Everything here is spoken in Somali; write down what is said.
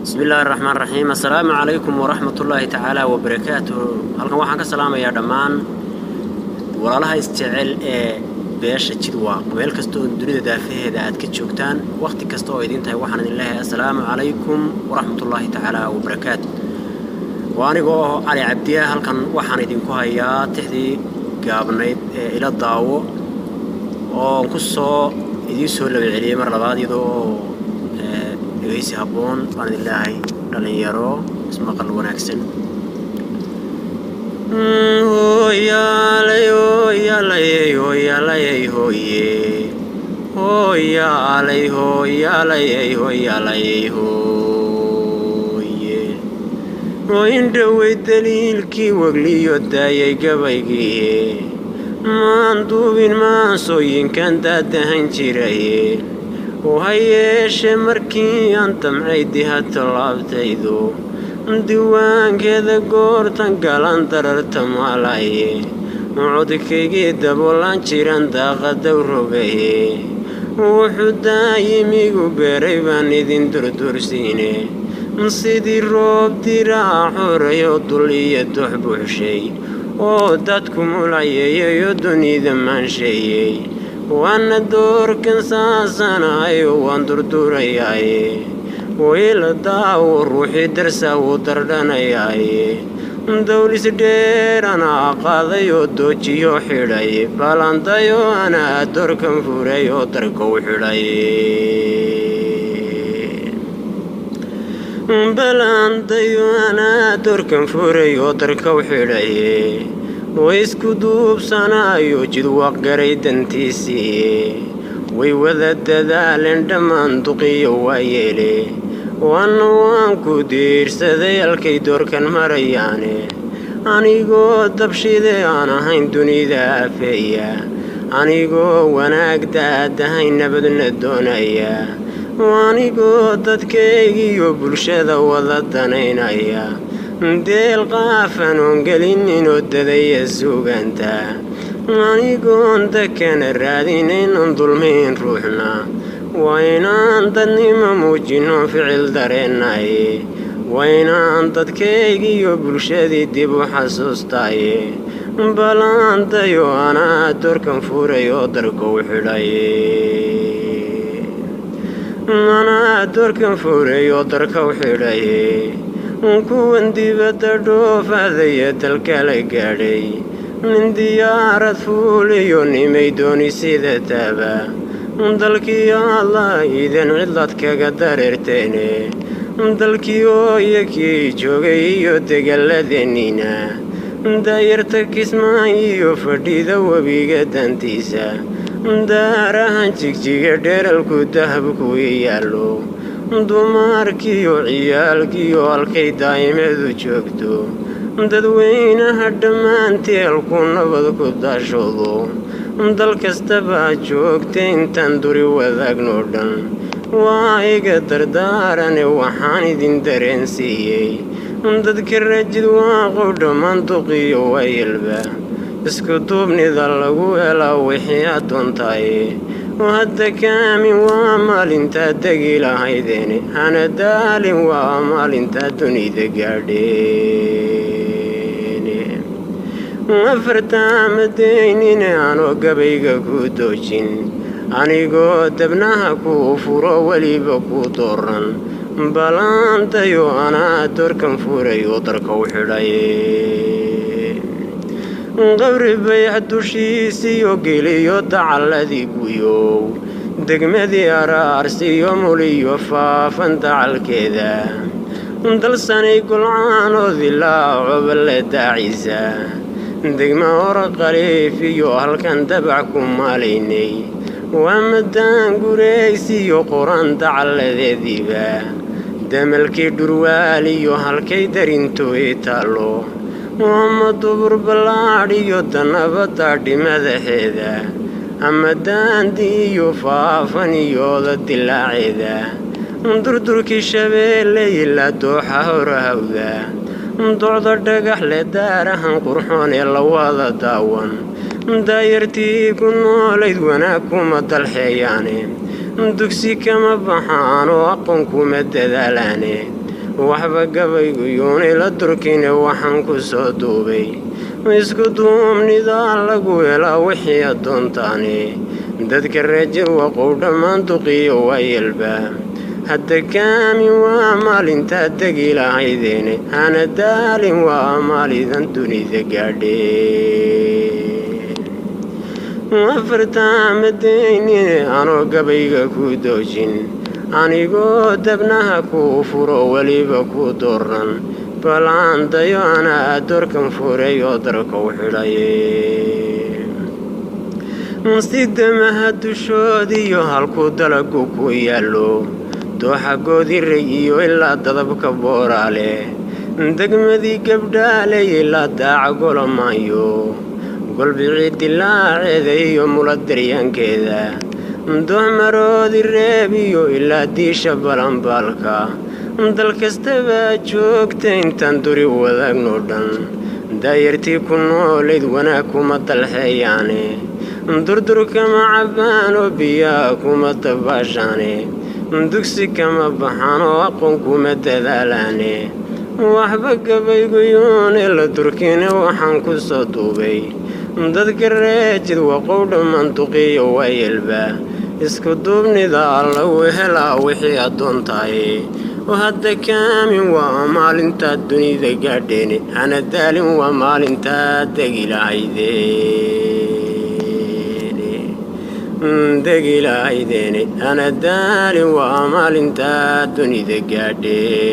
بسم الله الرحمن الرحيم. السلام عليكم ورحمة الله تعالى وبركاته. هلكن waxaan ka salaamayaa dhamaan walaalaha isjecel ee beesha jidwaaq meel kasto oo dunida daafaheeda aad ka joogtaan waqti kasto oo idin tahay waxaan idin leeyahay assalaamu calaykum waraxmatullaahi tacaala wabarakaatuh. waanigoo cali cabdiya halkan waxaan idinku hayaa tixdii gaabnayd ee ila daawo oo ku soo idin soo laba celiyay mar labaad iyadoo dhageysi habboon baan idin leeyahay dhalinyaro ismaqal wanaagsan. وإندوي دليلكي وقليو دايي قبايقي ماندوبين ما سوين كان دادهن جيراي وهايش مركي أنت معيدي هاتلابتايدو ديوان كذا قورتان قالان دررتم علي وعودكي دابولان جيران داغا دوربي وحداي ميقو بيريبان إذن دردورسيني نصيدي الروب ديرا حوريو دولي دوحبو شي ودادكم العيي يدوني ذمان شي وانا دور كنساسانا وان دردورياي ويلا داو روحي درسا ودردانياي دولي سدير انا قاضيو دوجيو حيراي بالانتايو انا دور كنفوريو دركو حيراي بلانتايو انا دور كنفوريو دركو حيراي ويسكو دوب سانايو جدواق قريدنتيسي ويوذا الدذالين دمان دقيو وايلي وانكو دير سذيالكي دور كان مرياني انيقو دبشيدي انا هين دوني ذا فيا انيقو وناك دادهين نبدن الدونيا وانيقو دادكيجيو بلشاذا وضدنينيا ديل قافنون قلينين وددي السوقانتا انيقون دكان الرادينين ظلمين روحنا وينان دني مموجينو فعل داريناي وينان دادكيجيو بلشادي ديبو حسوستاي بلان دايو انا دوركن فوريو دركو حلاي انا دوركن فوريو دركو حلاي كون ديبتا دوف هذي تلكالي قاري من ديارة فوليو نميدوني سيدة تابا دلكي يا الله إذن علتك قدر ارتيني دلكي يكي جوغي يتقلدنينا دايرتك اسمعي يفرديدا وبيقى دانتيسا دارها جيجيغ ديرالكو دهبكو يالو dumarkiyo ciyaalkiyo halkay daa'imadu joogto dadweynaha dhammaantii halku nabad ku daashoodo dal kastaba joogta intaan duri wadaagno dhan waa iga dardaarane waxaan idin dareensiiyey dadka rajid waaqo dhammaan duqiyo wayilba isku duubnida lagu helaa wixii adoontaay وهذا كامل وامال انت دقيل هيديني انا دالي وامال انت دوني دقارديني وفرتا مدينيني انو قبيقا كودوشين انيقو دبناها كوفورو وليبا كودورن بلان تايو انا دوركن فوريو دركو حلاي قبر بيح دوشيسيو قيليو دعالذي قويو دقمدي أرارسيو موليو فافن دعال كذا دلساني قلعانو ذلا عبال داعيسا دقما ورقريفيو هالكان دبعكم ماليني ومدان قريسيو قران دعالذي ذيبا دملكي درواليو هالكي دارينتو إيتالو وما دبر بلاديو دنبتا دمدحيدا اما دانديو فافنيو دلاعيدا دردركي شبيلي لا دوحا هراودا دعدا دقح لدارهن قرحون يلا وادا داوان دايرتي كنوليد وناكم دالحياني dugsi kama baxaan oo aqoonku ma dadaalane waxba gabayguyoonay la durkine waxaan ku soo duubay isku duubnida lagu helaa wixii addoontaani dadka reejir waqow dhammaan duqiyo waa yelba hadda kaamin waa maalintaa degi lahaydeene hana daalin waa maalidan dunida gaadheen afartaamadaynin anoo gabayga ku doojin anigoo dabnaha kuu furo weliba ku dooran balaan dayo anaa doorkan furay oo darka u xidhaye sidamaha dushoodiyo halkuu dalagu ku yaallo dooxa goodiray iyo ilaa dadabka booraale degmadii gabdhaaley ilaa daaca golomaayo golbicii dilaaceeda iyo mula daryaankeeda dooxmaroodi reeb iyo ilaa diisha balanbaalka dal kastabaa joogta intaan duri wadaagno dhan daayartii ku noolayd wanaag kuma dalxeeyaane durdur kama cabbaanoo biyaa kuma dabaashaane dugsi kama baxaanoo aqoon kuma dadaalaane waxba gabayguyoone la durkine waxaan ku soo duubay dadka reejid waqow dhammaan duqiyo waa yelba isku duubnida lagu helaa wixii addoontahay oo hadda kaamin waa maalintaa dunida gaadheene hana daalin waa maalintaa degi lahaydeene hana daalin waa maalintaa dunida gaadheene